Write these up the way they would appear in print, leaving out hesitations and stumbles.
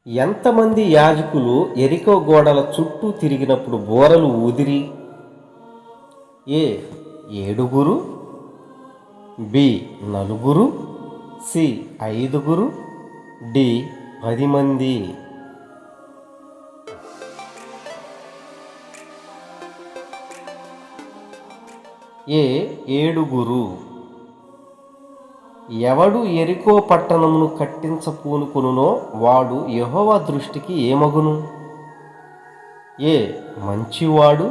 ఎంతమంది యాజకులు యెరికో గోడల చుట్టూ తిరిగినప్పుడు బూరలు ఊదిరి? ఏ 7, బి 4, సి 5, డి 10 మంది. ఏ 7. ఎవడు యెరికో పట్టణమును కట్టించపూనుకొనునో వాడు యెహోవా దృష్టికి ఏమగును? ఏ మంచివాడు,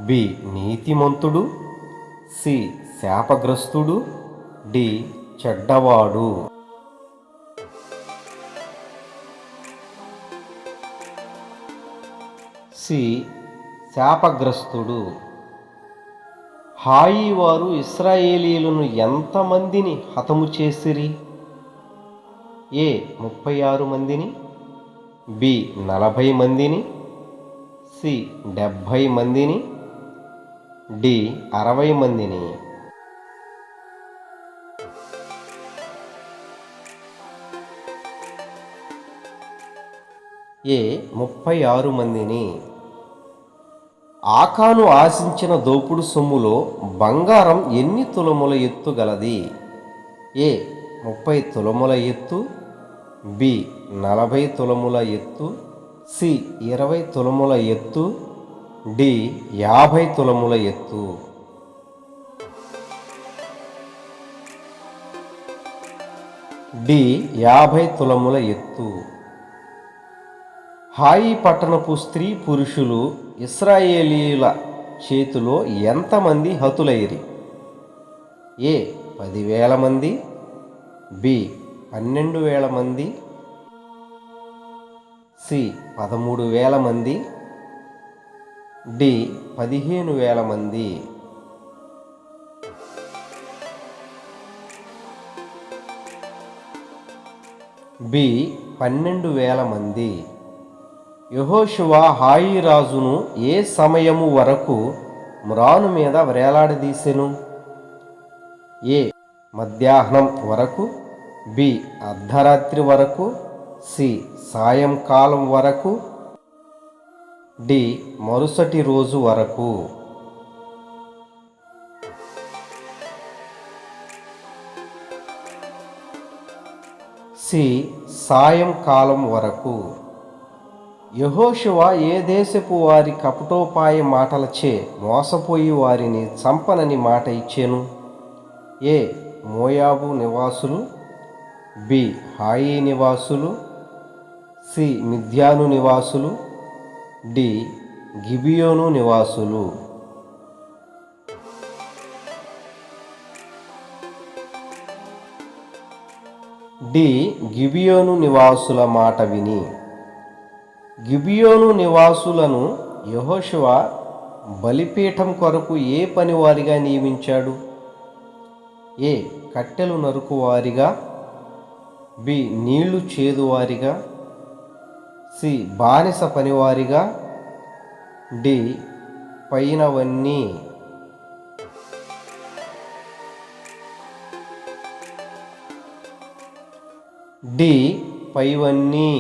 బి నీతిమంతుడు, సి శాపగ్రస్తుడు, డి చెడ్డవాడు. సి శాపగ్రస్తుడు. హాయి వారు ఇశ్రాయేలీయులను ఎంతమందిని హతము చేసిరి? ఏ 36 మందిని, బి 40 మందిని, సి 70 మందిని, డి 60 మందిని. ఏ 36 మందిని. ఆకాను ఆశించిన దోపుడు సొమ్ములో బంగారం ఎన్ని తులముల ఎత్తు గలది? ఏ 30 తులముల ఎత్తు, బి 40 తులముల ఎత్తు, సి 20 తులముల ఎత్తు, డి 50 తులముల ఎత్తు. డి 50 తులముల ఎత్తు. హాయి పట్టణపు స్త్రీ పురుషులు ఇశ్రాయేలీయుల చేతిలో ఎంతమంది హతులైరి? ఏ 10,000 మంది, బి 12,000 మంది, సి 13,000 మంది, డి 15,000 మంది. బి 12,000 మంది. యెహోషువ హాయి రాజును ఏ సమయము వరకు మ్రాను మీద వ్రేలాడదీసెను? ఏ మధ్యాహ్నం వరకు, బి అర్ధరాత్రి వరకు, సి సాయంకాలం వరకు, డి మరుసటి రోజు వరకు. సి సాయంకాలం వరకు. యెహోషువ ఏ దేశపు వారి కపటోపాయ మాటలచే మోసపోయి వారిని చంపనని మాట ఇచ్చెను? ఏ మోయాబు నివాసులు, బి హాయి నివాసులు, సి మిద్యాను నివాసులు, డి గిబియోను నివాసులు. డి గిబియోను నివాసుల మాట విని. గిబియోను నివాసులను యెహోషువ బలిపీఠం కొరకు ఏ పనివారిగా నియమించాడు? ఏ కట్టెలు నరుకువారిగా, బి నీళ్లు చేదువారిగా, సి బానిస పనివారిగా, డి పైనవన్నీ. డి పైవన్నీ.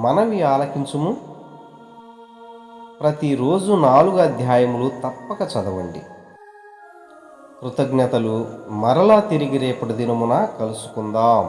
మనవి ఆలకించుము. ప్రతిరోజు 4 అధ్యాయములు తప్పక చదవండి. కృతజ్ఞతలు. మరలా తిరిగి రేపటి దినమున కలుసుకుందాం.